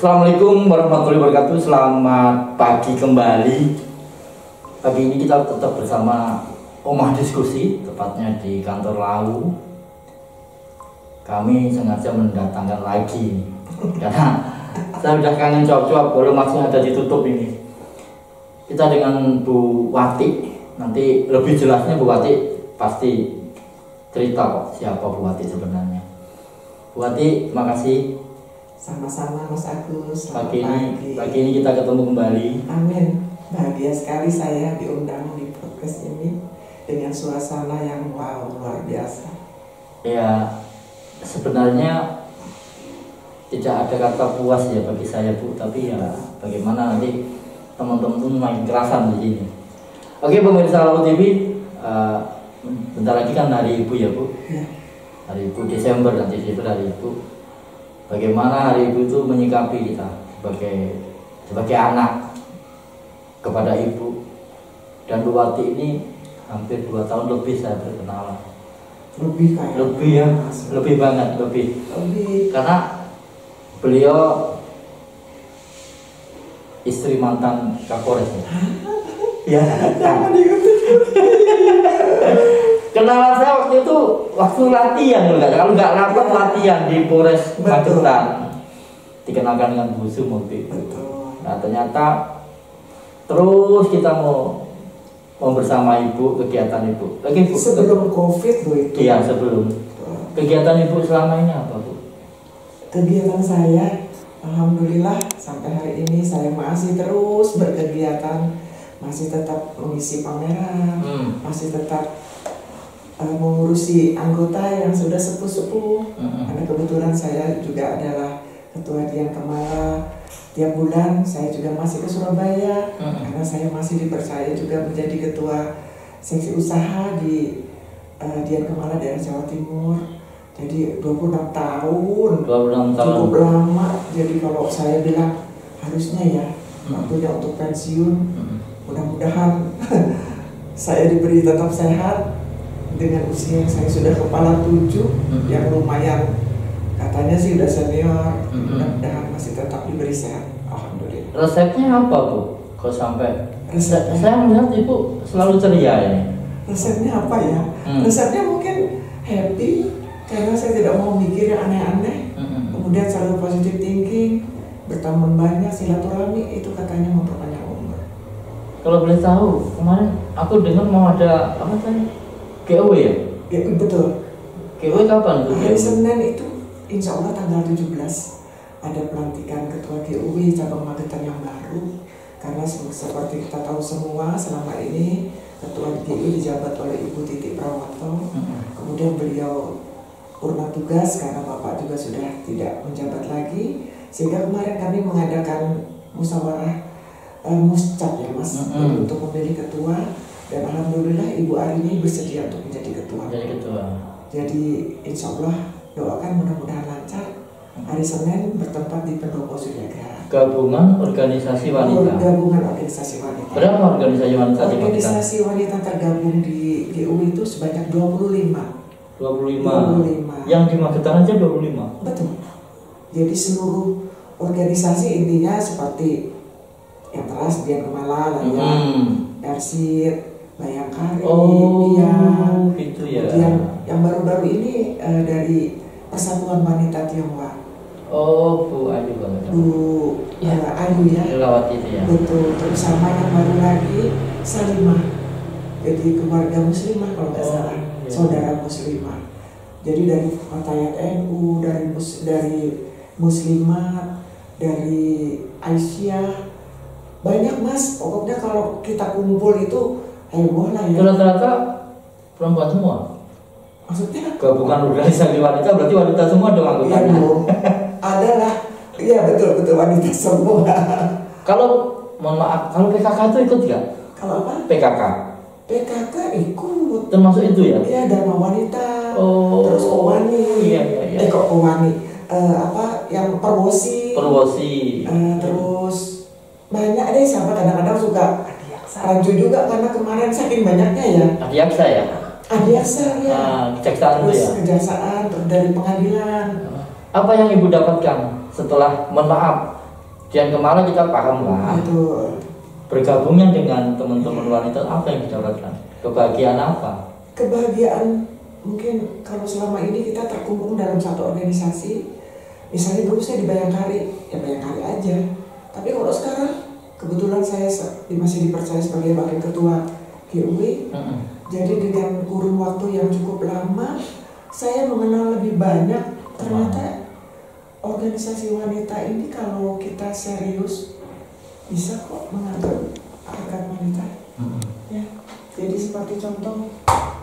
Assalamualaikum warahmatullahi wabarakatuh. Selamat pagi kembali. Pagi ini kita tetap bersama Omah Diskusi, tepatnya di kantor Lau. Kami sengaja mendatangkan lagi karena saya udah kangen cuap-cuap, baru masih ada ditutup ini. Kita dengan Bu Wati. Nanti lebih jelasnya Bu Wati pasti cerita kok siapa Bu Wati sebenarnya. Bu Wati, terima kasih. Sama-sama Mas Agus. Pagi ini kita ketemu kembali. Amin. Bahagia sekali saya diundang di podcast ini dengan suasana yang wow, luar biasa. Ya, sebenarnya tidak ada kata puas ya bagi saya Bu, tapi ya bagaimana nanti teman-teman main kerasan di sini. Oke pemirsa Lau TV, bentar lagi kan hari Ibu ya Bu. Ya. Hari Ibu Desember, nanti hari Ibu. Bagaimana hari Ibu itu menyikapi kita sebagai anak kepada Ibu. Dan Bu Wati ini hampir 2 tahun lebih saya berkenalan. Lebih ya, lebih banget, lebih. Karena beliau istri mantan Kapolres ya. Kenalan saya waktu itu waktu latihan, kalau nggak rapat latihan di Polres Magetan. Dikenalkan dengan Bu Sum waktu itu. Nah ternyata terus kita mau bersama Ibu, kegiatan Ibu. Lagi Bu, sebelum COVID loh itu. Iya sebelum. Kegiatan Ibu selama ini apa Bu? Kegiatan saya, alhamdulillah sampai hari ini saya masih terus berkegiatan, masih tetap mengisi pameran, masih tetap mengurusi anggota yang sudah sepuh-sepuh. Karena kebetulan saya juga adalah ketua Dian Kemala. Tiap bulan saya juga masih ke Surabaya karena saya masih dipercaya juga menjadi ketua seksi usaha di Dian Kemala daerah Jawa Timur. Jadi 26 tahun. Cukup lama. Jadi kalau saya bilang harusnya ya waktunya untuk pensiun. Mudah-mudahan saya diberi tetap sehat dengan usia yang saya sudah kepala 7 yang lumayan katanya sih udah senior. Mudah-mudahan masih tetap diberi sehat. Alhamdulillah. Resepnya apa Bu? Kok sampai resepnya? Saya melihat Ibu selalu ceria ini. Resepnya apa ya? Resepnya mungkin happy karena saya tidak mau mikir yang aneh-aneh. Kemudian selalu positive thinking, berteman banyak, silaturahmi, itu katanya memperpanjang umur. Kalau boleh tahu, kemarin aku dengar mau ada apa tadi? GW ya? Ya betul. GW kapan itu? Hari Senin itu insya Allah tanggal 17 ada pelantikan ketua GW cabang Magetan yang baru. Karena seperti kita tahu semua selama ini ketua GW dijabat oleh Ibu Titik Prawoto. Kemudian beliau purna tugas karena Bapak juga sudah tidak menjabat lagi. Sehingga kemarin kami mengadakan musyawarah muscap ya Mas, untuk memilih ketua. Dan alhamdulillah Ibu Arini bersedia untuk menjadi ketua. Jadi insya Allah doakan mudah-mudahan lancar. Hari Senin bertempat di Pendopo Suryaga. Gabungan Organisasi Wanita. Gabungan Organisasi Wanita. Berapa organisasi wanita? Organisasi wanita tergabung di GU itu sebanyak 25. 25. Yang di Magetan aja 25. Betul. Jadi seluruh organisasi intinya seperti yang teras Dian Kemala, Persib, Bayangkari, gitu ya. Kemudian yang baru-baru ini dari Persatuan Wanita Tionghoa. Bu Ayu banget. Bu Ayu ya. Lewat itu ya. Betul. Terus sama yang baru lagi Salimah. Jadi keluarga muslimah kalau nggak salah, saudara muslimah. Jadi dari Fatayat NU, dari muslimat, dari Aisyah. Banyak Mas, pokoknya kalau kita kumpul itu heboh lah ya. Rata-rata perempuan semua. Maksudnya? Gabungan organisasi wanita berarti wanita semua dong anggotanya. Iya, adalah, iya betul wanita semua. Kalau mohon maaf, kalau PKK itu ikut nggak? Kalau apa? PKK ikut. Termasuk itu ya? Iya, Dharma Wanita. Terus Owani. Iya. Kok Owani? Yang Perwosi. Terus banyak deh, sama kadang-kadang suka rancu juga karena kemarin saking banyaknya ya. Adiaksa ya? Adiaksa ya. Kejaksaan terus itu ya? Kejaksaan, terus dari pengadilan. Apa yang Ibu dapatkan setelah, mohon maaf, Dian Kemala kita paham lah. Betul. Bergabungnya dengan teman-teman wanita apa yang didapatkan? Kebahagiaan apa? Kebahagiaan mungkin kalau selama ini kita terkungkung dalam satu organisasi. Misalnya dulu saya di Bayangkari, ya Bayangkari aja. Tapi kalau sekarang kebetulan saya masih dipercaya sebagai wakil ketua GUW. Jadi dengan kurun waktu yang cukup lama, saya mengenal lebih banyak. Ternyata organisasi wanita ini kalau kita serius bisa kok mengangkat harkat wanita. Ya, jadi seperti contoh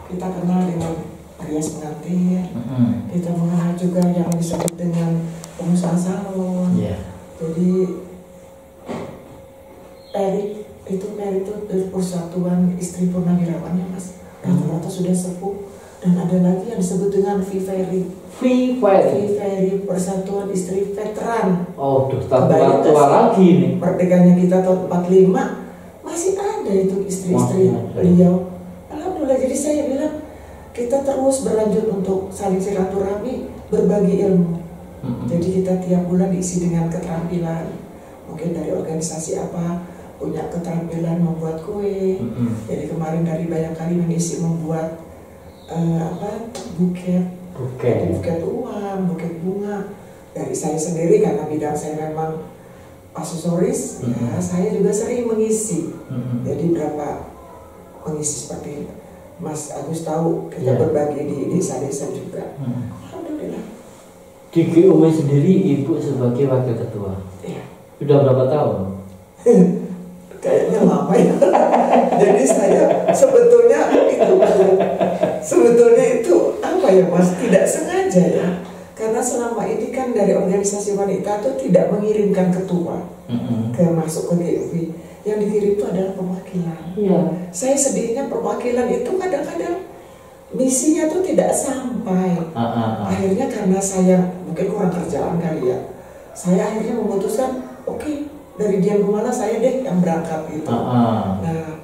kita kenal dengan rias pengantin, kita mengenal juga yang disebut dengan pengusaha salon. Jadi Peri itu Persatuan Istri Purnawirawan ya Mas, rata-rata sudah sepuh. Dan ada lagi yang disebut dengan Viveri Persatuan Istri Veteran. Oh, tua lagi nih. Merdekanya kita tahun 45 masih ada itu istri-istri beliau. Alhamdulillah. Jadi saya bilang kita terus berlanjut untuk saling silaturahmi, berbagi ilmu. Jadi kita tiap bulan diisi dengan keterampilan. Mungkin dari organisasi apa punya keterampilan membuat kue. Jadi kemarin dari Bayangkari mengisi membuat buket uang, buket bunga. Dari saya sendiri karena bidang saya memang aksesoris, ya saya juga sering mengisi. Jadi berapa mengisi seperti Mas Agus tahu kita berbagi di desa-desa juga. Alhamdulillah. Di GUW sendiri Ibu sebagai wakil ketua. Sudah berapa tahun? Kayaknya lama ya. Jadi saya sebetulnya itu apa ya Mas, tidak sengaja ya. Karena selama ini kan dari organisasi wanita itu tidak mengirimkan ketua ke masuk ke GUW. Yang dikirim itu adalah perwakilan. Saya sedihnya perwakilan itu kadang-kadang misinya tuh tidak sampai. Akhirnya karena saya mungkin kurang kerjaan kali ya, saya akhirnya memutuskan oke, dari Dian Kemala saya deh yang berangkat gitu. Nah,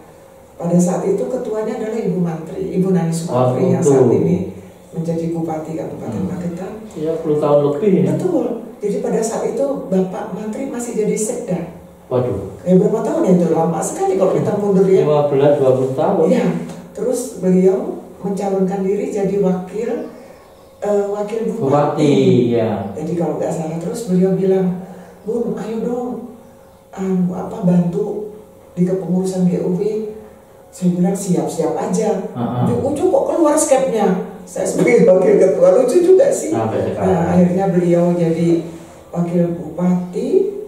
pada saat itu ketuanya adalah Ibu Mantri, Ibu Nani Sumantri yang saat ini menjadi Bupati Kabupaten Magetan. Ya, 10 tahun lebih. Betul. Jadi pada saat itu Bapak Mantri masih jadi sekda. Waduh. Berapa tahun ya itu? Lama sekali kalau kita mundur ya. 15-20 tahun. Iya. Terus beliau mencalonkan diri jadi wakil Bupati. Ya. Jadi kalau nggak salah terus beliau bilang, Bun, ayo dong bantu di kepengurusan GUW. Saya bilang siap-siap aja. Ujung kok keluar skepnya. Saya sebagai wakil ketua, lucu juga sih. Nah, akhirnya beliau jadi wakil bupati,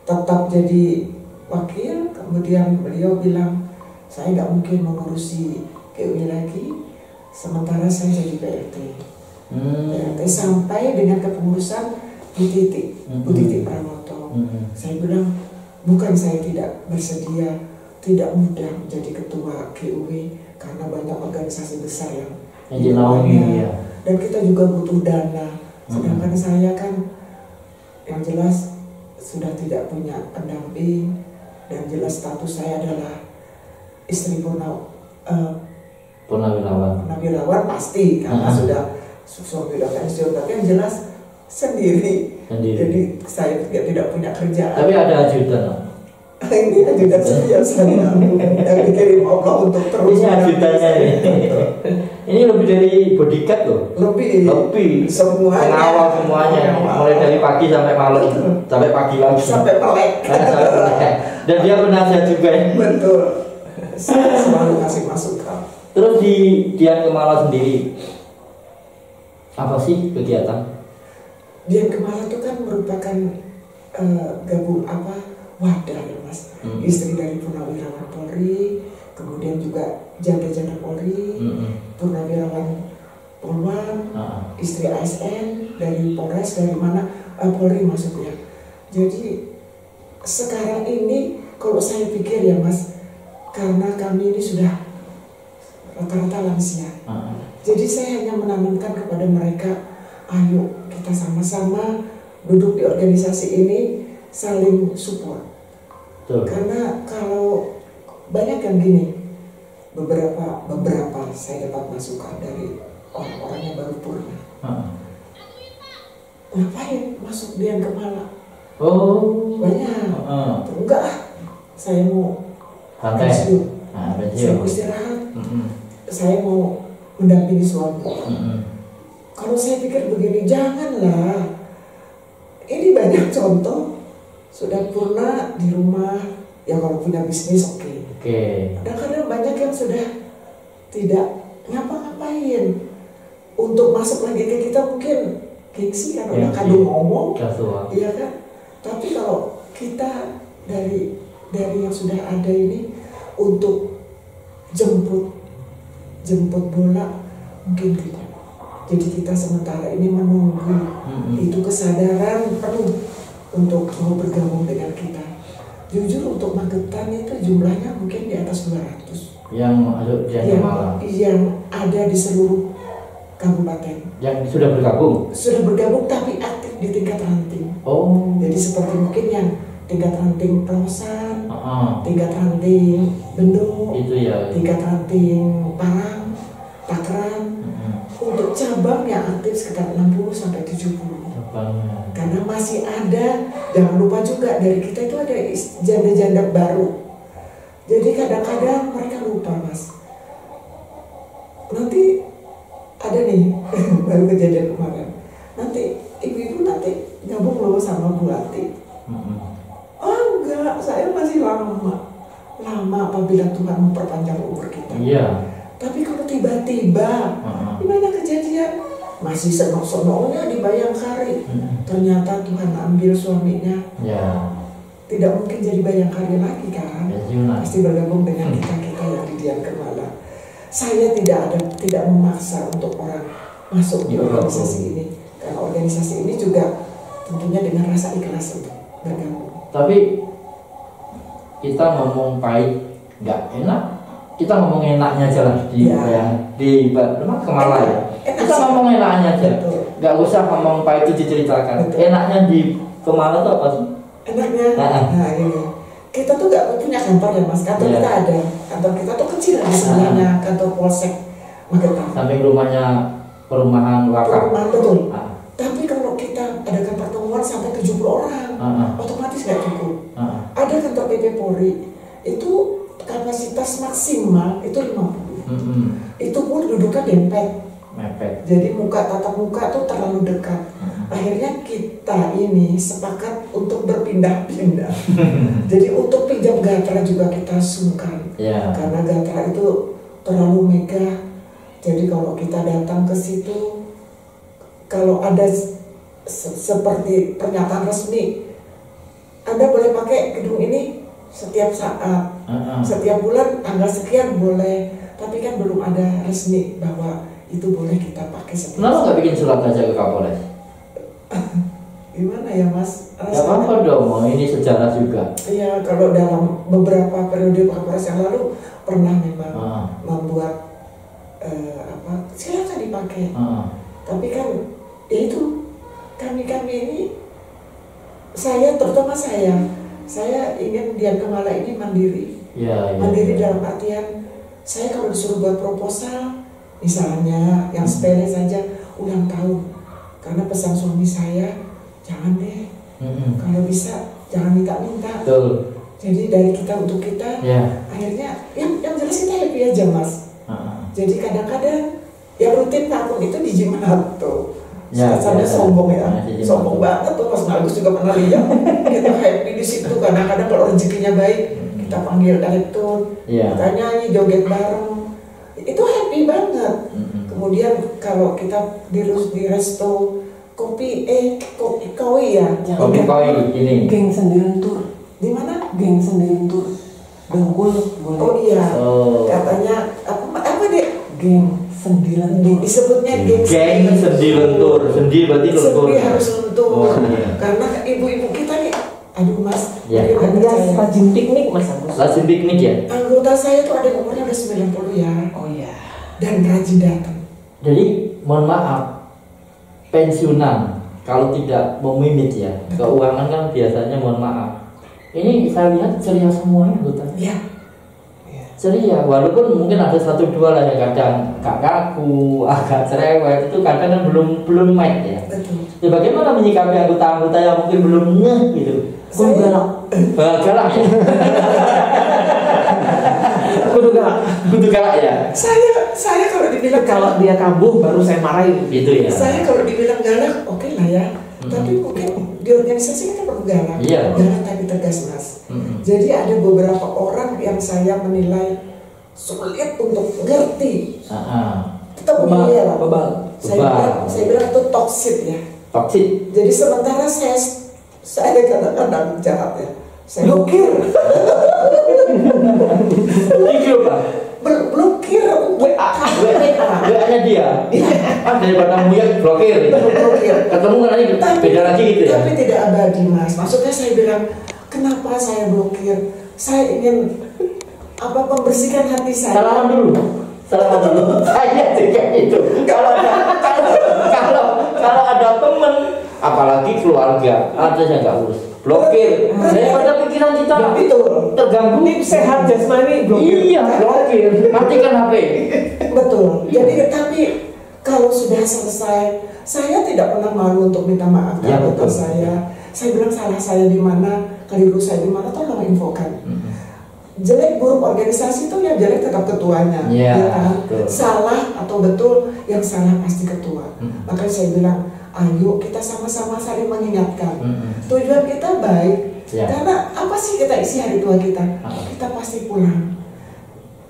tetap jadi wakil. Kemudian beliau bilang, saya nggak mungkin mengurusi GUW lagi, sementara saya jadi PRT. PRT sampai dengan kepengurusan Bu Titi Pramoto. Saya bilang, bukan saya tidak bersedia, tidak mudah menjadi ketua GUW karena banyak organisasi besar yang dinaungi ya. Dan kita juga butuh dana. Sedangkan saya kan yang jelas sudah tidak punya pendamping dan jelas status saya adalah istri purnawirawan pasti karena sudah suami udah pensiun, tapi yang jelas sendiri. Jadi saya tidak punya kerjaan. Tapi ada ajudan. Ini ajudan saya yang dikirim Allah untuk terus. Ini ajudannya ini. Ini lebih dari bodyguard loh. Lebih. Semuanya. Pengawal semuanya. Mulai dari pagi sampai malam. Sampai pagi lagi. Sampai melek. Dan dia penasihat juga. Betul. Saya selalu kasih masukan. Terus di Dian Kemala sendiri, apa sih kegiatan? Dian Kemala itu kan merupakan wadah ya Mas. Istri dari Purnawirawan Polri, kemudian juga janda-janda Polri, Purnawirawan Polwan, istri ASN dari Polres, dari mana Polri maksudnya. Jadi sekarang ini kalau saya pikir ya Mas, karena kami ini sudah rata-rata lansia. Jadi saya hanya menanamkan kepada mereka, ayo kita sama-sama duduk di organisasi ini saling support. Karena kalau banyak yang gini, beberapa saya dapat masukan dari orang-orang yang baru purna. Ngapain masuk Dian Kemala? Oh, banyak. Enggak, saya mau santai. Saya mau istirahat. Saya mau mendampingi suami. Kalau saya pikir begini, janganlah. Ini banyak contoh sudah purna di rumah. Ya kalau punya bisnis oke. Kadang-kadang banyak yang sudah tidak ngapa-ngapain. Untuk masuk lagi ke kita mungkin gengsi kan udah kadung ngomong, iya kan. Tapi kalau kita dari yang sudah ada ini untuk jemput bola mungkin tidak. Jadi kita sementara ini menunggu itu kesadaran penuh untuk mau bergabung dengan kita. Jujur untuk Magetan itu jumlahnya mungkin di atas 200 yang masuk yang ada di seluruh kabupaten. Yang sudah bergabung? Sudah bergabung tapi aktif di tingkat ranting. Oh. Jadi seperti mungkin yang tingkat ranting Pelosan, tingkat ranting Bendo, itu ya. tingkat ranting Parang, Takran. Untuk cabang yang aktif sekitar 60 sampai 70. Karena masih ada, jangan lupa juga dari kita itu ada janda-janda baru. Jadi kadang-kadang mereka lupa, Mas. Nanti ada nih baru kejadian kemarin. Nanti ibu-ibu nanti gabung loh sama Bu Ati. Oh enggak, saya masih lama apabila Tuhan memperpanjang umur kita. Iya. Tapi kalau tiba-tiba gimana kejadian masih senok-senoknya di Bayangkari, ternyata Tuhan ambil suaminya. Ya. Tidak mungkin jadi Bayangkari lagi kan? Pasti bergabung dengan kita yang di Dian Kemala. Saya tidak memaksa untuk orang masuk di organisasi ini, karena organisasi ini juga tentunya dengan rasa ikhlas untuk bergabung. Tapi kita ngomong pahit nggak enak, kita ngomong enaknya aja lah di Kemala ya. Kita ngomong enaknya aja, nggak usah ngomong pahit itu diceritakan. Enaknya di Kemala itu apa sih? Enaknya, nah ini kita tuh nggak punya kantor ya Mas, kantor kita ada, kantor kita tuh kecil di sebelahnya kantor Polsek Magetan. Samping rumahnya perumahan wakaf. Perumahan betul. Tapi kalau kita adakan pertemuan sampai 70 orang, otomatis nggak cukup. Ada kantor PP Polri itu kapasitas maksimal itu 50. Itu pun duduknya mepet. Jadi tatap muka tuh terlalu dekat. Akhirnya kita ini sepakat untuk berpindah-pindah. Jadi untuk pinjam Gatra juga kita sungkan. Karena Gatra itu terlalu megah. Jadi kalau kita datang ke situ, kalau ada seperti pernyataan resmi, Anda boleh pakai gedung ini setiap saat, setiap bulan tanggal sekian boleh. Tapi kan belum ada resmi bahwa itu boleh kita pakai setiap. Kenapa nggak bikin surat aja ke Kapolres? Gimana ya Mas? Gak apa-apa dong, ini sejarah juga. Iya, kalau dalam beberapa periode Kapolres yang lalu pernah memang membuat silakan dipakai. Tapi kan ya itu kami ini, terutama saya ingin Dian Kemala ini mandiri. Mandiri dalam artian saya kalau disuruh buat proposal, misalnya yang sepele saja ulang tahun, karena pesan suami saya jangan deh, kalau bisa jangan minta-minta. Jadi dari kita untuk kita, akhirnya yang jelas kita happy aja Mas. Jadi kadang-kadang yang rutin vakum itu di Jimat tuh. Sampai sombong ya, sombong banget tuh Mas Agus juga pernah lihat. Kita happy di situ kadang-kadang kalau rezekinya baik, kita panggil direktur, kita nyanyi joget bareng, itu happy banget. Kemudian kalau kita di resto kopi koi ya, kopi koi ini geng Sendilentur. Di mana? Geng Sendilentur. Bengkul boleh. Oh iya. Katanya apa deh? Geng Sendilentur. Disebutnya geng Sendilentur. Sendi berarti lentur. Sendi harus lentur. Karena ibu-ibu kita nih, aduh Mas, alias rajin piknik Mas Agus. Rajin piknik ya? Anggota saya tuh ada umurnya udah 90 ya. Oh iya. Dan rajin datang. Jadi mohon maaf, pensiunan kalau tidak memimit ya, keuangan kan biasanya mohon maaf. Ini saya lihat ceria semuanya anggotanya. Iya. ceria, walaupun mungkin ada satu dua lah yang kadang gak kaku, agak cerewet, itu kadang kan belum match ya. Betul. Ya bagaimana menyikapi anggota-anggota yang mungkin belum ngeh gitu? Kudu galak. Galak ya. Kudu galak ya. Saya kalau dibilang Kalau dia kambuh baru saya marahin. Gitu ya. Saya kalau dibilang galak, oke lah ya. Tapi mungkin di organisasi kita perlu galak. Iya. Galak tapi tegas, Mas. Jadi ada beberapa orang yang saya menilai sulit untuk ngerti. Kita punya lah. Bebal. Saya bilang itu toxic ya. Toxic. Jadi sementara saya kadang-kadang jahat ya. Saya blokir. Blokir Pak. Blokir WA-nya dia. Daripada muyat blokir. Ketemu kan lagi beda lagi gitu ya. Tapi tidak abadi, Mas. Maksudnya saya bilang, kenapa saya blokir? Saya ingin membersihkan hati saya. Salaman dulu. Saya juga itu. Kalau ada teman, apalagi keluarga, ada yang nggak urus, blokir. Daripada pikiran kita terganggu. Sehat jasmani blokir. Iya, blokir. Matikan HP. Betul. Jadi tapi kalau sudah selesai, saya tidak pernah malu untuk minta maaf ke anggota saya. Saya bilang salah saya di mana, keliru saya di mana, tolong infokan. Jelek buruk organisasi itu yang jelek tetap ketuanya, ya kan? Salah atau betul, yang salah pasti ketua. Makanya saya bilang, ayo kita sama-sama saling mengingatkan. Tujuan kita baik, karena apa sih kita isi hari tua kita? Kita pasti pulang.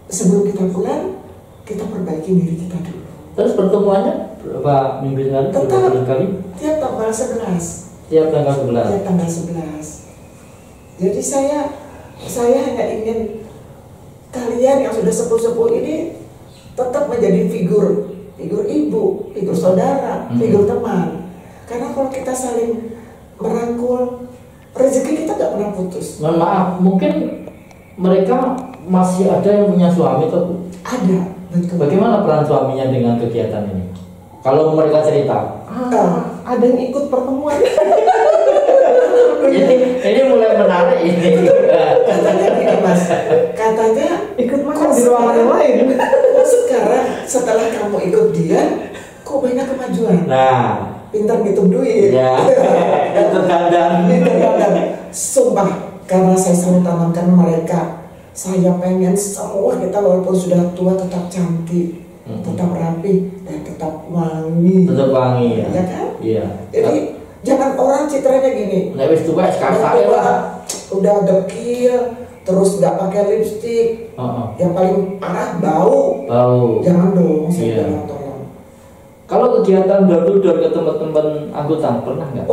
Sebelum kita pulang, kita perbaiki diri kita dulu. Terus pertemuannya berapa minggu sekali? Tetap kali? tiap tanggal 11. Tiap tanggal 11. Tiap tanggal 11. Jadi saya hanya ingin kalian yang sudah sepuh-sepuh ini tetap menjadi figur ibu, figur saudara, figur teman. Karena kalau kita saling merangkul, rezeki kita nggak pernah putus. Mohon maaf, mungkin mereka masih ada yang punya suami tuh. Ada. Betul. Bagaimana peran suaminya dengan kegiatan ini? Kalau mereka cerita, ada yang ikut pertemuan. ini mulai menarik ini. Katanya gini, Mas, katanya ikut makan di ruangan yang lain. Sekarang setelah kamu ikut dia, kok banyak kemajuan. Nah, pintar ngitung duit. Ya. Terkadang. Sumpah, karena saya selalu tanamkan mereka, saya pengen semua kita walaupun sudah tua tetap cantik, tetap rapi dan tetap wangi. Tetap wangi ya. Ya kan? Iya. Jadi jangan orang citranya gini. Nah, wis tua sekarang lah. Udah dekil, terus nggak pakai lipstik. Yang paling parah bau. Jangan dong, saya bilang tolong. Kalau kegiatan door-to-door ke teman-teman anggota pernah nggak?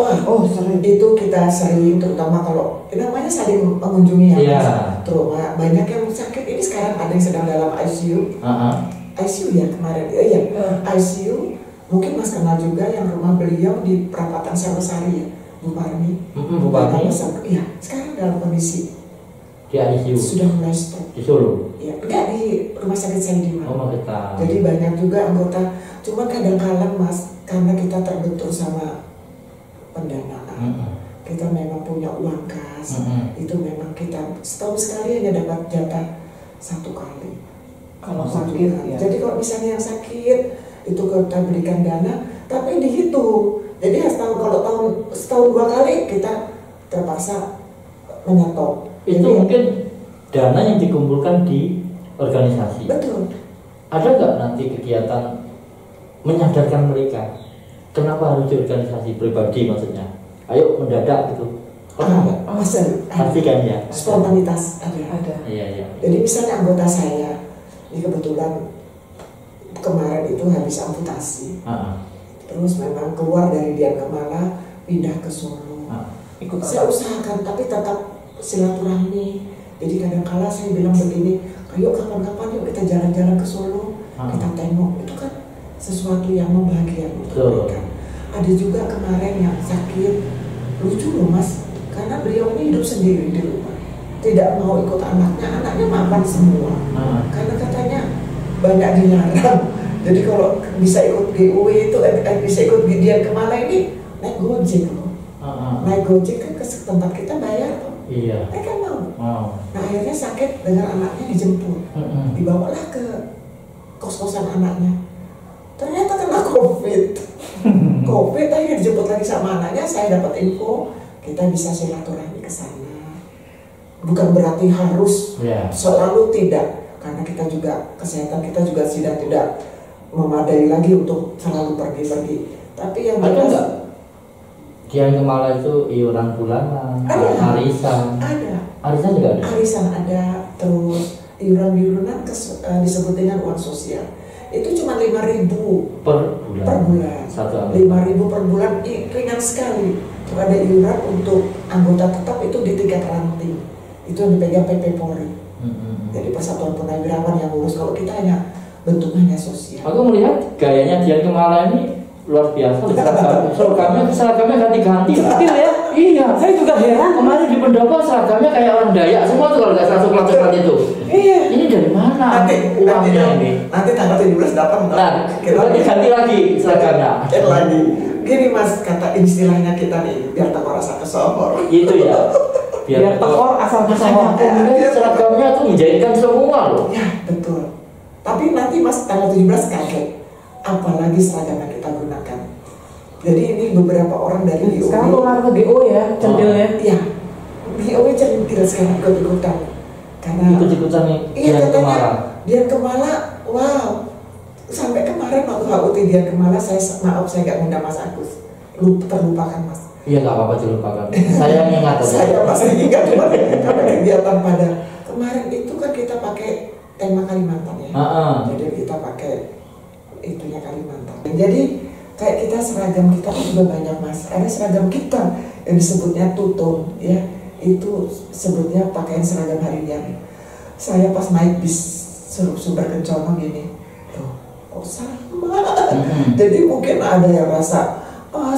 Sering. Itu kita sering, terutama kalau namanya saling mengunjungi ya. Terus banyak yang sakit. Ini sekarang ada yang sedang dalam ICU. ICU ya kemarin. ICU. Mungkin Mas kenal juga yang rumah beliau di perapatan Sawasari ya, Bu Parmi. Bu Parmi. Iya, sekarang dalam kondisi di ICU. Sudah mulai stop. Di Solo? Iya, enggak di rumah sakit Saidima. Jadi banyak juga anggota. Cuma kadang-kadang Mas, karena kita terbentur sama pendanaan, kita memang punya uang kas, itu memang kita setahun sekali hanya dapat jatah 1 kali. Kalau sakit ya. Jadi kalau misalnya yang sakit itu kita berikan dana, tapi dihitung. Jadi kalau setahun 2 kali kita terpaksa menyetop. Itu jadi, mungkin dana yang dikumpulkan di organisasi. Betul. Ada nggak nanti kegiatan menyadarkan mereka kenapa harus di organisasi pribadi, maksudnya ayo mendadak gitu? Pasti kan ya, spontanitas ada. Iya. Jadi misalnya anggota saya ini kebetulan kemarin itu habis amputasi, terus memang keluar dari Dian Kemala pindah ke Solo. Saya usahakan tapi tetap silaturahmi. Jadi kadang-kala saya bilang begini, ayo kapan-kapan yuk kita jalan-jalan ke Solo, kita tengok, itu kan sesuatu yang membahagiakan untuk mereka. Ada juga kemarin yang sakit, lucu loh Mas, karena beliau ini hidup sendiri di rumah, tidak mau ikut anaknya mapan semua, karena katanya banyak dilarang. Jadi kalau bisa ikut GUW itu, bisa ikut Dian Kemala ini naik Gojek loh. Naik Gojek kan ke tempat kita bayar loh. Iya. Mereka mau. Nah akhirnya sakit dengan anaknya dijemput, dibawalah ke kos-kosan anaknya. Ternyata kena COVID. COVID akhirnya dijemput lagi sama anaknya. Saya dapat info kita bisa silaturahmi ke sana. Bukan berarti harus selalu tidak, karena kita juga kesehatan kita juga sudah tidak memadai lagi untuk selalu pergi-pergi. Tapi yang ada nggak? Dian Kemala itu iuran bulanan, arisan. Ada. Arisan juga ada. Arisan ada, terus iuran disebut dengan uang sosial. Itu cuma 5.000 per bulan. 5.000 per bulan, ringan sekali. Ada iuran untuk anggota tetap itu di tingkat ranting. Itu yang dipegang PP Polri. Jadi Persatuan Purnawirawan yang ngurus. Kalau kita hanya bentuknya sosial. Aku melihat gayanya Dian Kemala ini luar biasa. Seragamnya ganti-ganti. Ya? Iya. Saya juga heran. Kemarin di pendopo seragamnya kayak orang Dayak semua tuh kalau nggak salah coklat itu. Iya. Ini dari mana? Uangnya ini. Nanti tanggal 17 datang. Nah, kita ganti lagi seragamnya. Lagi. Gini Mas, kata istilahnya kita nih, biar tekor asal kesohor. Itu ya. Biar tekor asal kesohor. Seragamnya tuh menjahitkan semua loh. Ya, betul. Tapi nanti Mas tanggal 17 kaget. Apalagi seragam yang kita gunakan. Jadi ini beberapa orang dari DOW. Sekarang keluar ke DO ya, centilnya. Iya. DOW centil sekarang ikut-ikutan. Karena ikut-ikutan nih. Iya, katanya Dian Kemala, wow. Sampai kemarin waktu HUT Dian Kemala, saya gak ngundang Mas Agus. Terlupakan Mas. Iya, gak apa-apa dilupakan. Saya ingat. Saya masih ingat karena kegiatan pada kemarin itu kan kita pakai tema Kalimantan ya. Jadi kita pakai itunya Kalimantan. Jadi kayak kita seragam kita juga banyak Mas. Ada seragam kita yang disebutnya tutun ya. Itu sebutnya pakaian seragam harian. Saya pas naik bis Sumber Kencono gini, loh kok sama? Jadi mungkin ada yang rasa,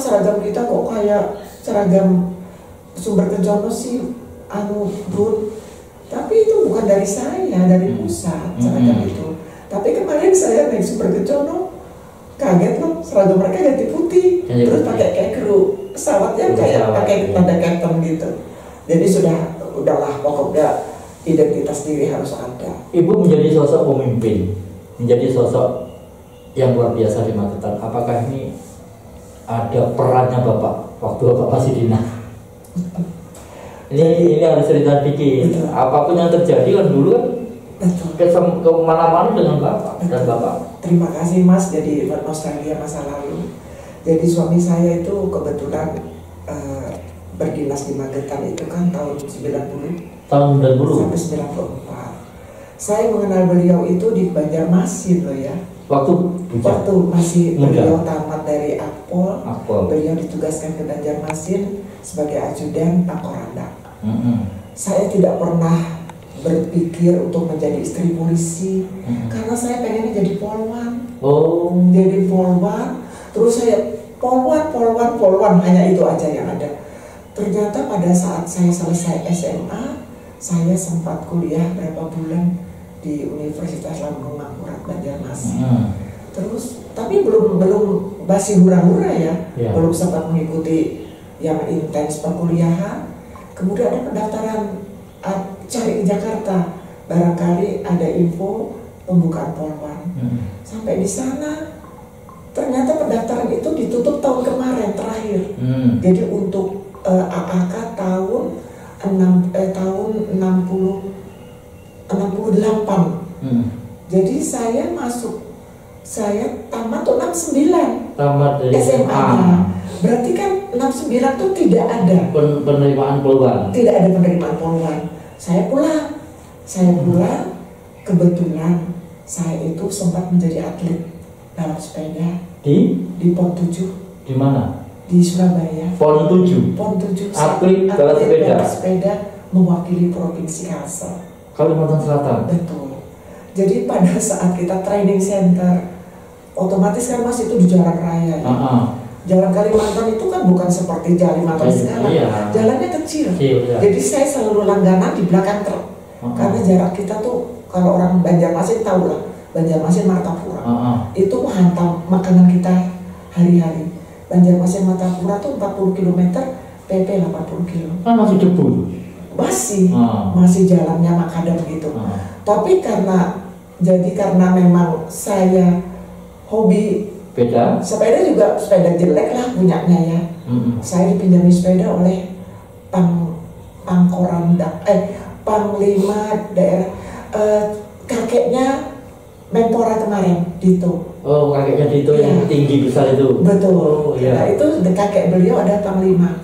seragam kita kok kayak seragam Sumber Kencono sih, Bun. Tapi itu bukan dari saya, dari pusat seragam itu. Tapi kemarin saya naik Sumber Kencono, kaget loh, seragam mereka ganti putih, terus pakai kayak kru pesawatnya kayak pakai tanda captain gitu. Jadi udahlah pokoknya identitas diri harus ada. Ibu menjadi sosok pemimpin, menjadi sosok yang luar biasa di Magetan. Apakah ini ada perannya Bapak waktu Bapak masih dinas? Ini harus cerita dikit. Betul. Apapun yang terjadi kan dulu kan kemana-mana dengan Bapak. Betul. Dan Bapak. Terima kasih Mas, jadi nostalgia masa lalu. Jadi suami saya itu kebetulan berdinas di Magetan itu kan tahun 90. Tahun 90 sampai 94. Saya mengenal beliau itu di Banjarmasin loh ya. Waktu masih beliau tamat dari Akpol. Beliau ditugaskan ke Banjarmasin sebagai ajudan Pak Koranda. Saya tidak pernah berpikir untuk menjadi istri polisi karena saya pengennya jadi polwan. Jadi polwan. Terus saya polwan hanya itu aja yang ada. Ternyata pada saat saya selesai SMA, saya sempat kuliah berapa bulan di Universitas Lambung Mangkurat Banjarmasin. Terus, tapi belum masih hura-hura ya, belum sempat mengikuti yang intens perkuliahan. Kemudian ada pendaftaran cari ke Jakarta, barangkali ada info pembukaan polwan. Sampai di sana, ternyata pendaftaran itu ditutup tahun kemarin terakhir. Jadi untuk AAK tahun 68. Jadi saya tamat tuh 69. Tamat dari SMA-nya. Berarti kan 69 tuh tidak ada penerimaan peluang. Tidak ada penerimaan peluang. Saya pulang. Kebetulan saya itu sempat menjadi atlet balap sepeda di PON 7. Di mana? Di Surabaya. PON 7. Atlet balap sepeda mewakili Provinsi Kalsel, Kalimantan Selatan. Betul. Jadi pada saat kita training center, otomatis kan Mas itu di jalan raya. Ya? Jalan Kalimantan itu kan bukan seperti jalan Kalimantan sekarang. Jalannya kecil. Jadi saya selalu langganan di belakang truk. Karena jarak kita tuh kalau orang Banjarmasin tahu lah, Banjarmasin Martapura. Itu menghantam makanan kita hari-hari. Banjarmasin Martapura tuh 40 km, PP 80 km. Kan masih debu. masih jalannya makadam gitu. Tapi karena memang saya hobi sepeda, juga sepeda jelek lah punyanya ya. Saya dipinjami sepeda oleh Panglima daerah, kakeknya Menpora kemarin, Dito. Oh, kakeknya Dito ya, yang tinggi besar itu. Betul. Oh, ya. Nah, itu kakek beliau ada Panglima.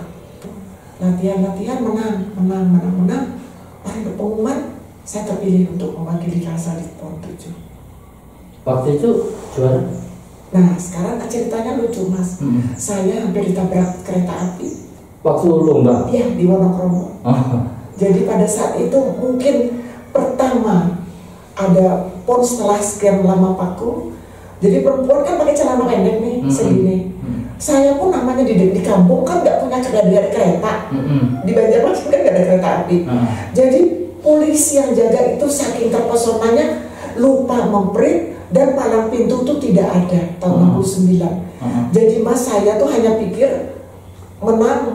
Latihan menang. Hari pengumuman saya terpilih untuk mewakili Kalsel di PON 7. Waktu itu juara. Nah, sekarang ceritanya lucu Mas. Saya hampir ditabrak kereta api. Waktu lomba? Iya, di Wonokromo. Jadi pada saat itu mungkin pertama ada PON setelah sekian lama vakum. Jadi perempuan kan pakai celana pendek nih, segini. Saya pun namanya di kampung kan nggak punya kereta. Di Banjarmasin kan nggak ada kereta api. Jadi polisi yang jaga itu saking terpesonanya lupa memprint dan palang pintu tuh tidak ada tahun 69. Jadi Mas, saya tuh hanya pikir menang.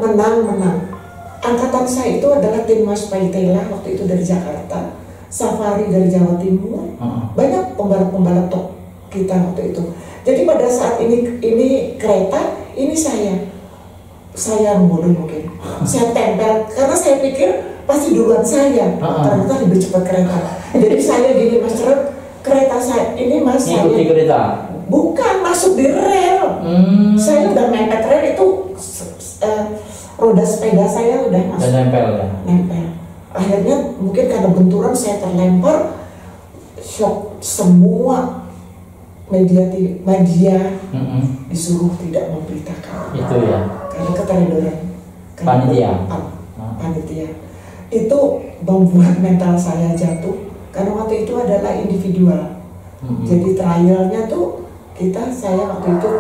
Angkatan saya itu adalah tim Mas Paitela waktu itu dari Jakarta, Safari dari Jawa Timur, banyak pembalap top kita waktu itu. Jadi pada saat ini kereta, ini saya mundur mungkin, saya tempel karena saya pikir pasti duluan saya, ternyata lebih cepat kereta. Jadi saya gini Mas, kereta saya ini Mas, ngikuti kereta? Bukan, masuk di rel. Saya udah mepet rel itu, roda sepeda saya udah masuk. Dan nempel ya? Nempel. Akhirnya mungkin karena benturan saya terlempar, shock semua. Media disuruh tidak memberitakan. Itu ya. Karena keteledoran. Panitia. Itu membuat mental saya jatuh. Karena waktu itu adalah individual. Jadi trialnya tuh saya waktu itu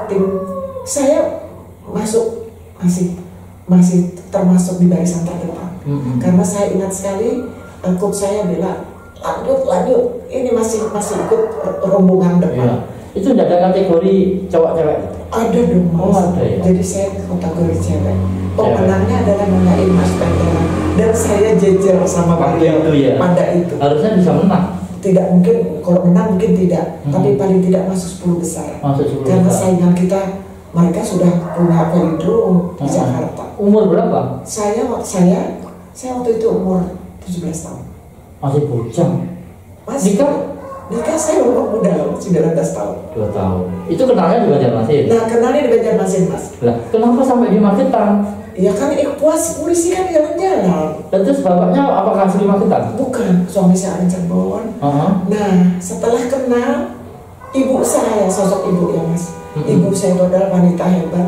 saya masuk masih termasuk di barisan terdepan. Karena saya ingat sekali coach saya bilang lanjut. Ini masih ikut rombongan depan. Iya. Itu tidak ada kategori cowok-cewek? Ada dong Mas. Ada ya? Jadi saya kategori cewek. Pemenangnya adalah mengenai Mas Pendera. Dan saya jejer sama beliau ya? pada itu. Harusnya bisa menang? Tidak mungkin, kalau menang mungkin tidak. Tapi paling tidak masuk 10 besar. Karena saingan kita, mereka sudah punya velodrome di Jakarta. Umur berapa? Saya waktu itu umur 17 tahun. Masih bujang? Nikah saya umur muda, 19 tahun. 2 tahun. Itu kenalnya di Banjarmasin? Nah, kenalnya di Banjarmasin Mas. Lah, kenapa sampai di Magetan? Ya kan puas polisi kan jalan-jalan. Dan terus bapaknya apakah asli Magetan? Bukan, suami saya orang Cirebon. Nah, setelah kenal ibu saya, sosok ibu ya Mas. Ibu saya itu adalah wanita hebat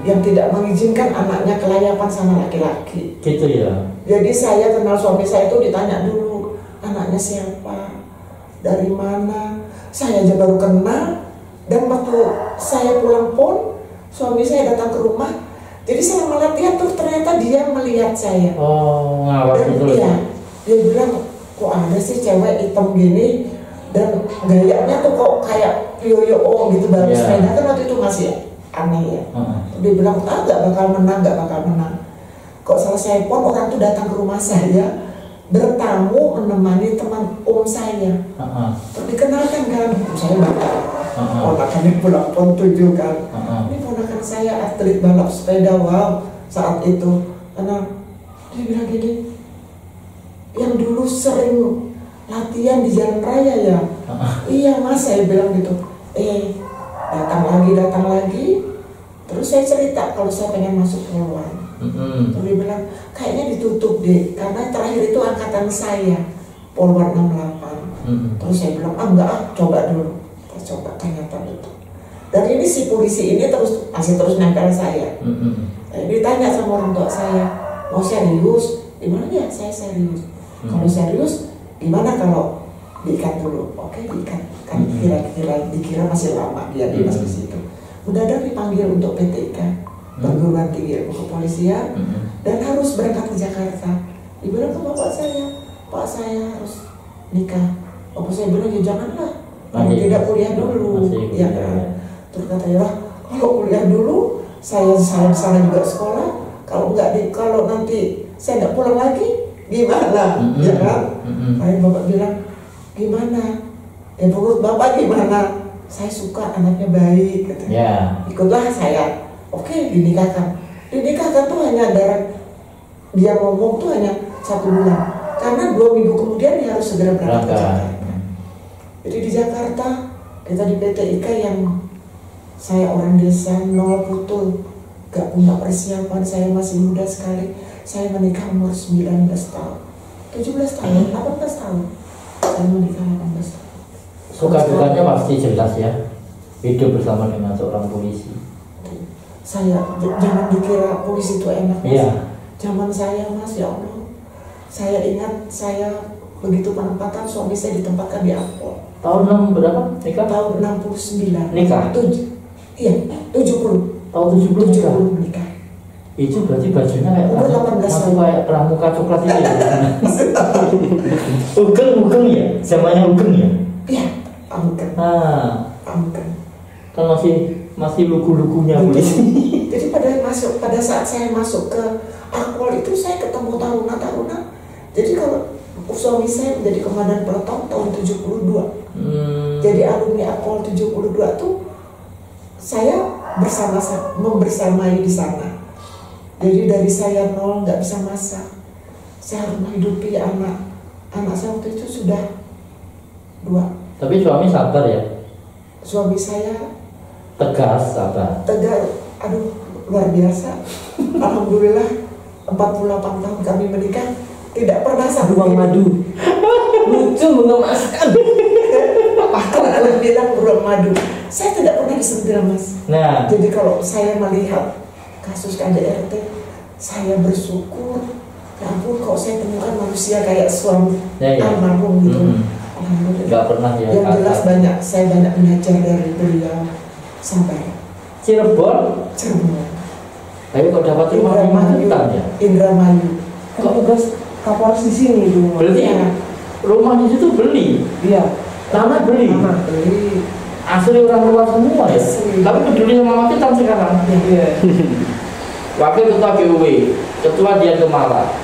yang tidak mengizinkan anaknya kelayapan sama laki-laki. Gitu ya. Jadi saya kenal suami saya itu ditanya dulu, anaknya siapa? Dari mana? Saya aja baru kenal. Dan waktu saya pulang PON, suami saya datang ke rumah. Jadi selama latihan tuh ternyata dia melihat saya. Oh, ngawasi terus. Iya, dia bilang kok ada sih cewek hitam gini dan gayanya tuh kok kayak yoyo gitu baru sepeda kan waktu itu masih aneh ya. Dia bilang nggak bakal menang. Kok selesai PON orang tuh datang ke rumah saya bertamu menemani teman saya. Terus dikenalkan kan, saya bakal ponakan ini pulang PON 7 kan. Ini ponakan saya atlet balap sepeda, wow saat itu. Karena dia bilang gini, yang dulu sering latihan di jalan raya ya. Iya Mas, saya bilang gitu. Datang lagi. Terus saya cerita kalau saya pengen masuk Polwan. Terus dia bilang kayaknya ditutup deh, karena terakhir itu angkatan saya Polwan 68. Terus saya bilang enggak, coba dulu. Coba ternyata itu. Dan ini si polisi ini masih terus nempel saya. Ditanya sama orang tua saya, mau serius? Gimana ya? Saya serius. Kalau serius, gimana kalau diikat dulu? Oke, diikat. Kan dikira masih lama dia di situ. Udah ada dipanggil untuk PTK, perguruan tinggi ilmu kepolisian, dan harus berangkat ke Jakarta. Dibilang ke bapak saya, Pak saya harus nikah. Bapak saya bilang ya janganlah, kalau tidak kuliah dulu, ya kan. Terus katanya kalau kuliah dulu, saya sana juga sekolah. Kalau nanti saya nggak pulang lagi, gimana, ya kan? Akhirnya bapak bilang, gimana? Ya menurut bapak gimana? Saya suka anaknya baik, katanya. Yeah. Ikutlah saya. Oke, dinikahkan. Dinikahkan tuh hanya dia ngomong tuh hanya 1 bulan. Karena 2 minggu kemudian dia harus segera berangkat ke Jakarta. Jadi di Jakarta kita di PT IKA yang saya orang desa nol putul, gak punya persiapan, saya masih muda sekali. Saya menikah umur 19 tahun, 17 tahun, 18 tahun. Saya menikah 18 tahun. Suka dukanya pasti jelas ya. Hidup bersama dengan seorang polisi. Saya jangan dikira polisi itu enak, Mas. Iya. Zaman saya, Mas, ya Allah. Saya ingat saya begitu penempatan suami saya ditempatkan di Akpol. Tahun berapa nikah? Tahun 69. Nikah? Iya, 70. Tahun 70 nikah? Nikah. Itu berarti bajunya kayak umur 18 tahun. Kayak pramuka coklat itu ya? Ugeng ya? Zamannya ugeng ya? Iya, Ugeng. Ugeng. Kan masih lugu-lugunya polisi. Jadi pada saat saya masuk ke Akpol itu saya ketemu taruna-taruna. Jadi kalau suami saya menjadi komandan peleton tahun 72. Jadi alumni Akpol 72 tuh saya membersamai di sana. Jadi dari saya nol nggak bisa masak, saya harus menghidupi anak saya waktu itu sudah 2. Tapi suami sabar ya? Suami saya tegas, sabar. Tegas, aduh luar biasa. Alhamdulillah 48 tahun kami menikah tidak pernah sakit. Ruang madu. Lucu mengemaskan. Kalau bilang ruang madu, saya tidak pernah disentil, Mas. Nah, jadi kalau saya melihat kasus KDRT, saya bersyukur. Ya ampun, kok saya temukan manusia kayak suami almarhum gitu. Alhamdulillah. Gak pernah ya. Yang jelas saya banyak belajar dari beliau sampai Cirebon. Ayo kok dapat rumah 5 juta ya? Indramayu. Kok tugas Kapolres di sini dulu? Berarti ya. Rumah di situ beli? Iya. Tanah beli. Asli orang luar semua ya? Tapi peduli sama Makitan sekarang? Iya. Wakil Ketua GUW, Ketua Dian Kemala.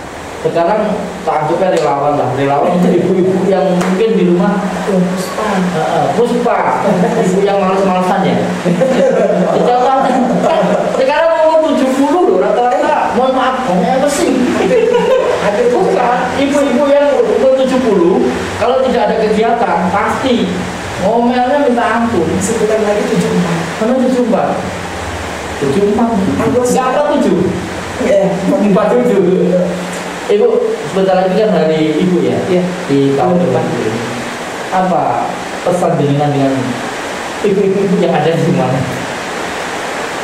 Sekarang tak anggapnya relawan lah. Relawan itu ibu-ibu yang mungkin di rumah Puspa, ibu yang males-malesan ya. Sekarang umur 70 loh rata-rata. Mohon maaf, ngomongnya pesing. Bukan, ibu-ibu yang umur 70 kalau tidak ada kegiatan pasti ngomelnya minta ampun. Sebulan lagi 74. Karena 74. 74. Siapa 7? Iya, 47. Ibu, sebentar lagi kan hari ibu ya? Iya. Di tahun depan ini. Apa pesan dengan ibu-ibu yang ada di mana?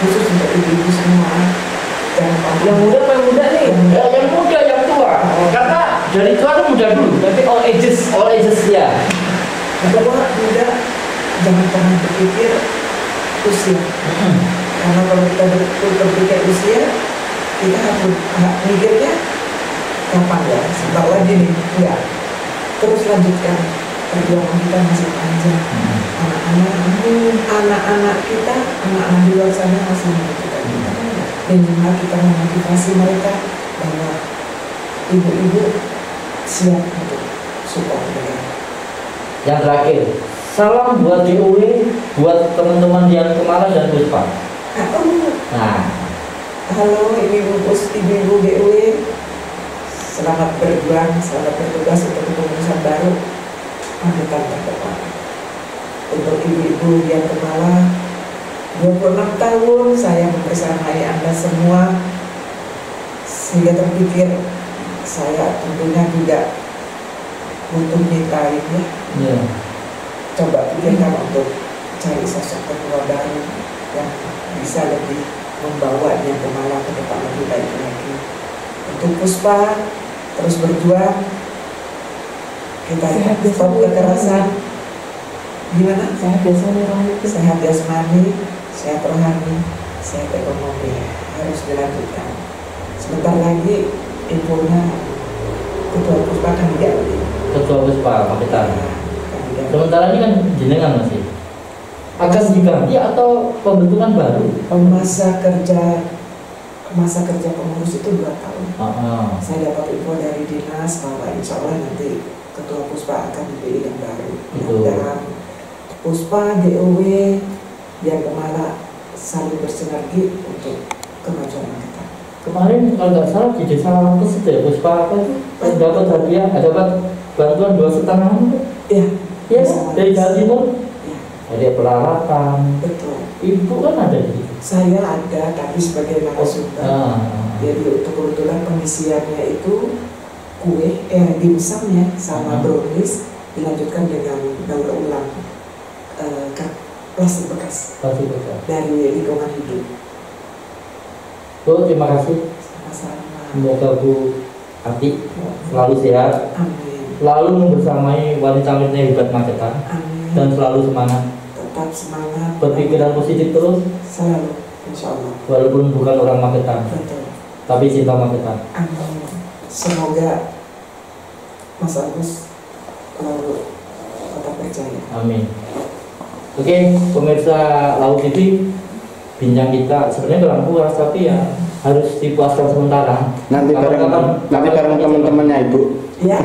Khusus untuk ibu-ibu semua. Yang muda apa yang muda nih? Yang muda, yang tua. Karena dari tua itu muda dulu. Berarti all ages ya. Bahwa muda jangan pernah berpikir usia. Karena kalau kita berpikir usia, kita harus mikirnya kapan ya, sebentar lagi nih, enggak. Terus lanjutkan, perjuangan kita masih panjang. Anak-anak kita, anak-anak di luar sana masih membutuhkan kita. Minimal kita memotivasi mereka bahwa ibu-ibu siap untuk support mereka. Yang terakhir, salam buat GUW, buat teman-teman Dian Kemala dan Puspa. Nah, halo ibu-ibu GUW. Selamat berjuang, selamat bertugas untuk kepengurusan baru angkatan terdepan. Untuk ibu-ibu yang Kemala, 26 tahun saya membersamai Anda semua, sehingga terpikir saya tentunya tidak butuh mitra ya. Yeah. Coba pikirkan untuk cari sosok ketua baru yang bisa lebih membawa Dian Kemala ke depan lebih baik lagi. Untuk Puspa, terus berjuang, kita stop kekerasan. Gimana? Sehat jasmani, sehat jasmani, sehat rohani, sehat ekonomi harus dilanjutkan. Sebentar lagi infonya Ketua Puspa akan diganti. Ketua Puspa Makitan. Sementara ini kan jenengan masih akan diganti atau pembentukan baru? Masa kerja masa kerja pengurus itu 2 tahun. Saya dapat info dari dinas bahwa insya Allah nanti Ketua Puspa akan dipilih yang baru. Dan Puspa, DOW, dan Kemala saling bersinergi untuk kemajuan kita. Kemarin kalau nggak salah di desa Lampus itu ya Puspa apa itu dapat hadiah, dapat bantuan 2,5. Iya. Iya dari Jawa Timur. Iya. Hadiah peralatan. Betul. Ibu kan ada di situ. Saya ada, tapi sebagai narasumber. Jadi untuk kebetulan pengisiannya itu kue, dimsum ya, sama brownies dilanjutkan dengan daur ulang plastik bekas dari lingkungan hidup. Bu, terima kasih. Sama-sama. Semoga Bu Ati selalu sehat. Amin. Selalu bersamai wanita-wanita hebat Magetan. Amin. Dan selalu semangat. Tetap semangat. Berpikiran positif terus. Selalu, insya Allah. Walaupun bukan orang Magetan. Betul. Tapi cinta Magetan. Amin. Semoga Mas Agus selalu tetap percaya. Amin. Oke, pemirsa Laut TV, bincang kita sebenarnya kurang puas, tapi ya harus dipuaskan sementara. Nanti bareng teman-temannya Ibu. Iya.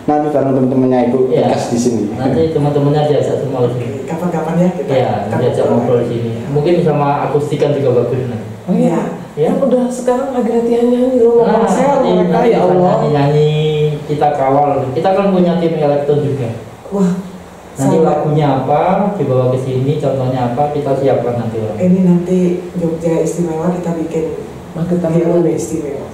Nanti bareng teman-temannya Ibu Ya. bekas di sini. Nanti teman-temannya diajak semua di sini. Kapan-kapan ya kita. Ya, diajak ngobrol di sini. Mungkin sama akustikan juga bagus nanti. Oh iya. Ya. Kan udah sekarang lagi latihan nyanyi loh. Konser mereka ya Allah. Nyanyi kita kawal. Kita kan punya tim elektron juga. Wah. Nanti lagunya apa dibawa ke sini, contohnya apa kita siapkan nanti orang. Ini nanti Jogja istimewa kita bikin Magetan istimewa.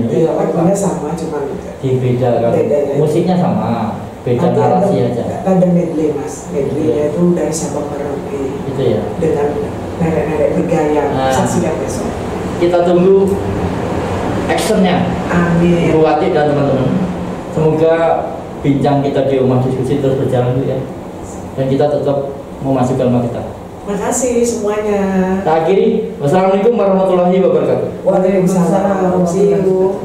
Iya, lagunya sama cuman di beda kan. Bedanya. Musiknya sama, beda nanti narasi aja. Ada medley mas, medleynya itu dari Sabang Merauke Itu ya. dengan nenek-nenek bergaya. Saksikan besok. Kita tunggu actionnya. Amin. Bu Ati dan teman-teman. Semoga bincang kita di rumah diskusi terus berjalan dulu ya. Dan kita tetap memajukan Magetan. Makasih semuanya. Kita akhiri. Wassalamualaikum warahmatullahi wabarakatuh. Waalaikumsalam. See you.